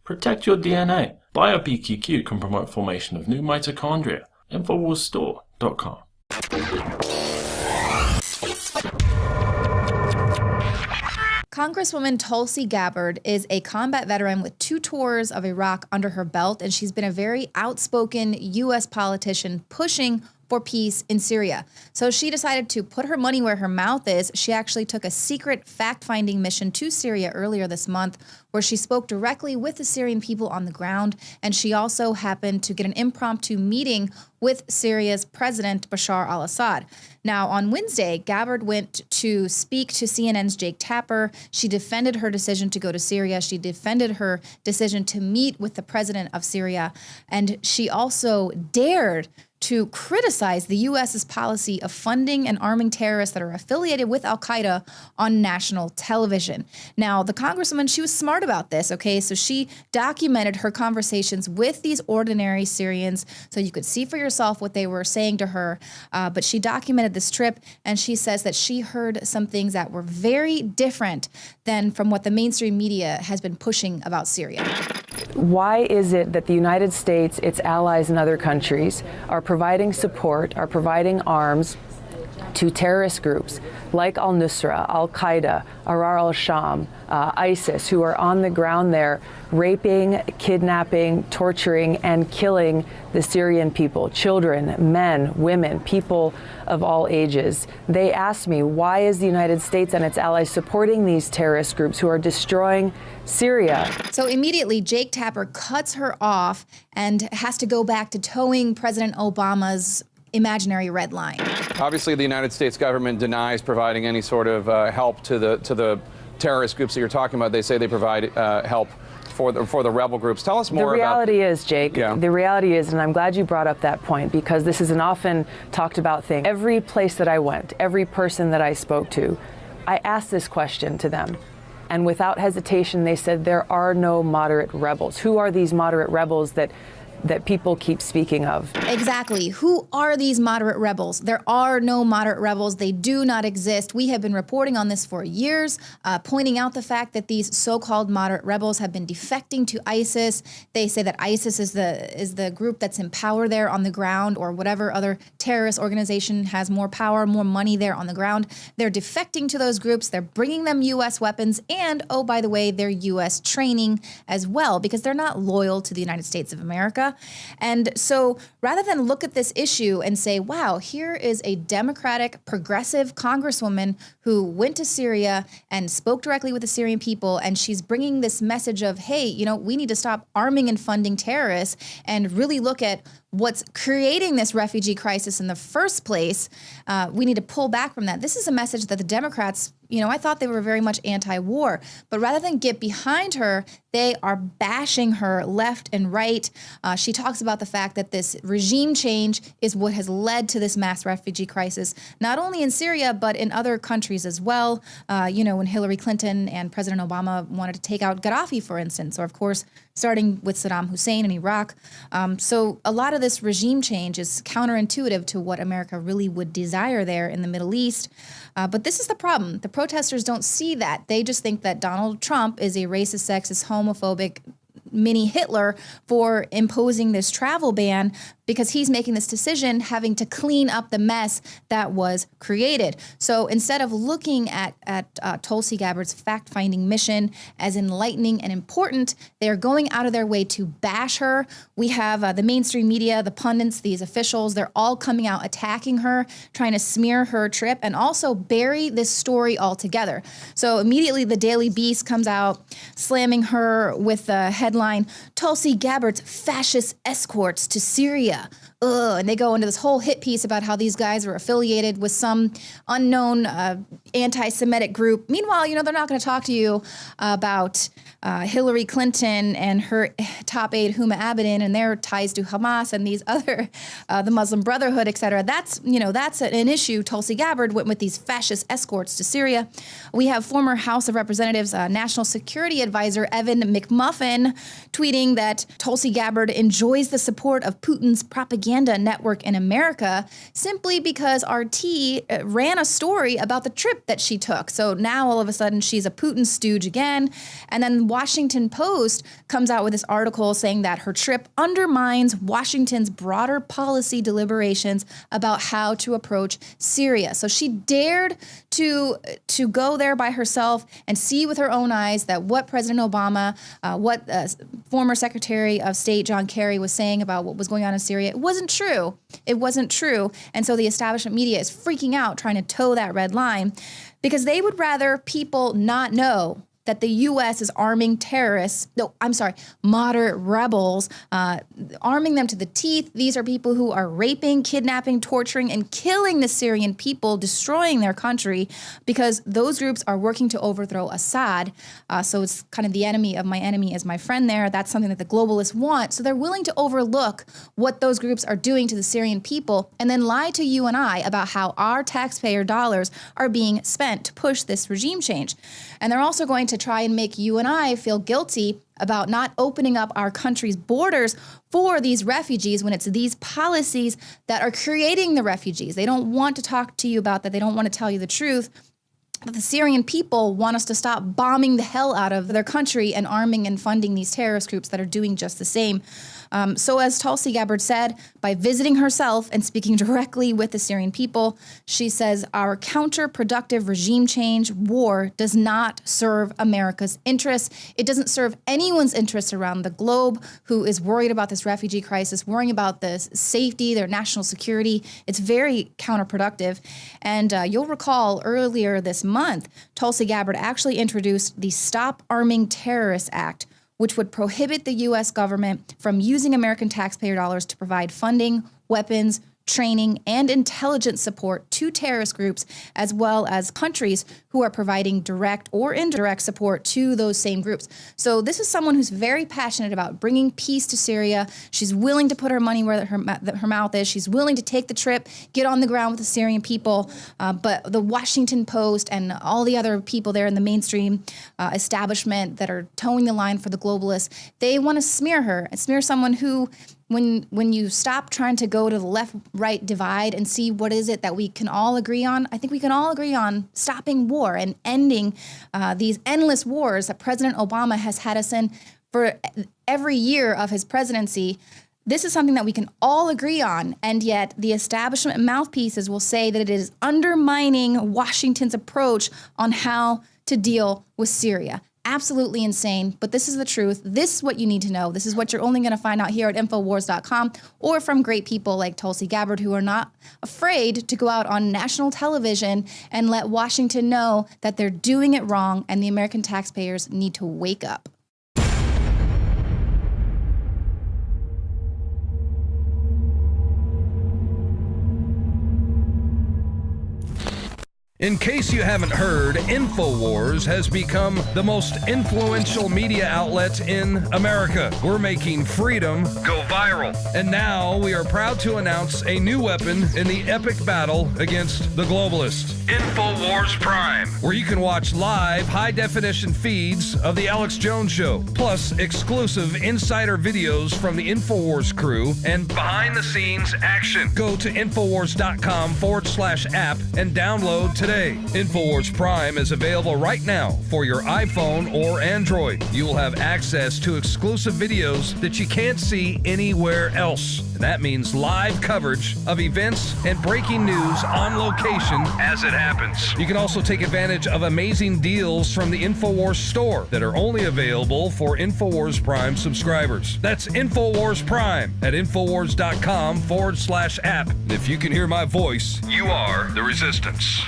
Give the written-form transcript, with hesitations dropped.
Protect your DNA. BioPQQ can promote formation of new mitochondria. Infowarsstore.com. Congresswoman Tulsi Gabbard is a combat veteran with 2 tours of Iraq under her belt, and she's been a very outspoken U.S. politician pushing for peace in Syria. So she decided to put her money where her mouth is. She actually took a secret fact-finding mission to Syria earlier this month, where she spoke directly with the Syrian people on the ground, and she also happened to get an impromptu meeting with Syria's President Bashar al-Assad. Now, on Wednesday, Gabbard went to speak to CNN's Jake Tapper. She defended her decision to go to Syria. She defended her decision to meet with the president of Syria, and she also dared to criticize the U.S.'s policy of funding and arming terrorists that are affiliated with al-Qaeda on national television. Now, the Congresswoman, she was smart about this, okay? So she documented her conversations with these ordinary Syrians so you could see for yourself what they were saying to her. But she documented this trip, and she says that she heard some things that were very different than from what the mainstream media has been pushing about Syria. Why is it that the United States, its allies and other countries are providing support, are providing arms to terrorist groups like al-Nusra, al-Qaeda, Arar al-Sham, ISIS, who are on the ground there raping, kidnapping, torturing, and killing the Syrian people, children, men, women, people of all ages? They asked me, why is the United States and its allies supporting these terrorist groups who are destroying Syria? So immediately, Jake Tapper cuts her off and has to go back to towing President Obama's imaginary red line. Obviously, the United States government denies providing any sort of help to the terrorist groups that you're talking about. They say they provide help for the rebel groups. Tell us more about... The reality is, Jake, yeah. The reality is, and I'm glad you brought up that point, because this is an often talked about thing. Every place that I went, every person that I spoke to, I asked this question to them. And without hesitation, they said there are no moderate rebels. Who are these moderate rebels that people keep speaking of? Exactly. Who are these moderate rebels? There are no moderate rebels. They do not exist. We have been reporting on this for years, pointing out the fact that these so-called moderate rebels have been defecting to ISIS. They say that ISIS is the group that's in power there on the ground, or whatever other terrorist organization has more power, more money there on the ground. They're defecting to those groups. They're bringing them U.S. weapons, and, oh, by the way, they're U.S. training as well, because they're not loyal to the United States of America. And so rather than look at this issue and say, wow, here is a Democratic, progressive congresswoman who went to Syria and spoke directly with the Syrian people, and she's bringing this message of, hey, you know, we need to stop arming and funding terrorists and really look at what's creating this refugee crisis in the first place. We need to pull back from that. This is a message that the Democrats, you know, I thought they were very much anti-war, but rather than get behind her, they are bashing her left and right. She talks about the fact that this regime change is what has led to this mass refugee crisis, not only in Syria, but in other countries as well. You know, when Hillary Clinton and President Obama wanted to take out Gaddafi, for instance, or of course, starting with Saddam Hussein in Iraq. So a lot of this regime change is counterintuitive to what America really would desire there in the Middle East. But this is the problem. The protesters don't see that. They just think that Donald Trump is a racist, sexist, homophobic mini Hitler for imposing this travel ban, because he's making this decision having to clean up the mess that was created. So instead of looking at Tulsi Gabbard's fact-finding mission as enlightening and important, they're going out of their way to bash her. We have the mainstream media, the pundits, these officials, they're all coming out attacking her, trying to smear her trip, and also bury this story altogether. So immediately the Daily Beast comes out slamming her with the headline, Tulsi Gabbard's fascist escorts to Syria. And they go into this whole hit piece about how these guys are affiliated with some unknown anti-Semitic group. Meanwhile, you know, they're not going to talk to you about Hillary Clinton and her top aide, Huma Abedin, and their ties to Hamas and these other, the Muslim Brotherhood, et cetera. That's, you know, that's an issue. Tulsi Gabbard went with these fascist escorts to Syria. We have former House of Representatives National Security Advisor Evan McMuffin tweeting that Tulsi Gabbard enjoys the support of Putin's propaganda propaganda network in America simply because RT ran a story about the trip that she took. So now all of a sudden she's a Putin stooge again. And then Washington Post comes out with this article saying that her trip undermines Washington's broader policy deliberations about how to approach Syria. So she dared to go there by herself and see with her own eyes that what President Obama, what former Secretary of State John Kerry was saying about what was going on in Syria, it wasn't true. It wasn't true. And so the establishment media is freaking out, trying to toe that red line, because they would rather people not know that the U.S. is arming moderate rebels, arming them to the teeth. These are people who are raping, kidnapping, torturing, and killing the Syrian people, destroying their country, because those groups are working to overthrow Assad. So it's kind of the enemy of my enemy is my friend there. That's something that the globalists want. So they're willing to overlook what those groups are doing to the Syrian people and then lie to you and I about how our taxpayer dollars are being spent to push this regime change. And they're also going to try and make you and I feel guilty about not opening up our country's borders for these refugees when it's these policies that are creating the refugees. They don't want to talk to you about that. They don't want to tell you the truth. But the Syrian people want us to stop bombing the hell out of their country and arming and funding these terrorist groups that are doing just the same. So as Tulsi Gabbard said, by visiting herself and speaking directly with the Syrian people, she says, our counterproductive regime change war does not serve America's interests. It doesn't serve anyone's interests around the globe who is worried about this refugee crisis, worrying about the safety, their national security. It's very counterproductive. And you'll recall earlier this month, Tulsi Gabbard actually introduced the Stop Arming Terrorists Act, which would prohibit the U.S. government from using American taxpayer dollars to provide funding, weapons, training, and intelligence support to terrorist groups, as well as countries who are providing direct or indirect support to those same groups. So this is someone who's very passionate about bringing peace to Syria. She's willing to put her money where her mouth is. She's willing to take the trip, get on the ground with the Syrian people. But the Washington Post and all the other people there in the mainstream establishment that are towing the line for the globalists, they want to smear her and smear someone who, when you stop trying to go to the left-right divide and see what is it that we can all agree on, I think we can all agree on stopping war and ending these endless wars that President Obama has had us in for every year of his presidency. This is something that we can all agree on, and yet the establishment mouthpieces will say that it is undermining Washington's approach on how to deal with Syria. Absolutely insane, but this is the truth. This is what you need to know. This is what you're only going to find out here at Infowars.com or from great people like Tulsi Gabbard, who are not afraid to go out on national television and let Washington know that they're doing it wrong and the American taxpayers need to wake up. In case you haven't heard, Infowars has become the most influential media outlet in America. We're making freedom go viral. And now we are proud to announce a new weapon in the epic battle against the globalists. Infowars Prime, where you can watch live high-definition feeds of The Alex Jones Show, plus exclusive insider videos from the Infowars crew and behind-the-scenes action. Go to Infowars.com/app and download today. Infowars Prime is available right now for your iPhone or Android. You will have access to exclusive videos that you can't see anywhere else. And that means live coverage of events and breaking news on location as it happens. You can also take advantage of amazing deals from the Infowars store that are only available for Infowars Prime subscribers. That's Infowars Prime at Infowars.com/app. And if you can hear my voice, you are the resistance.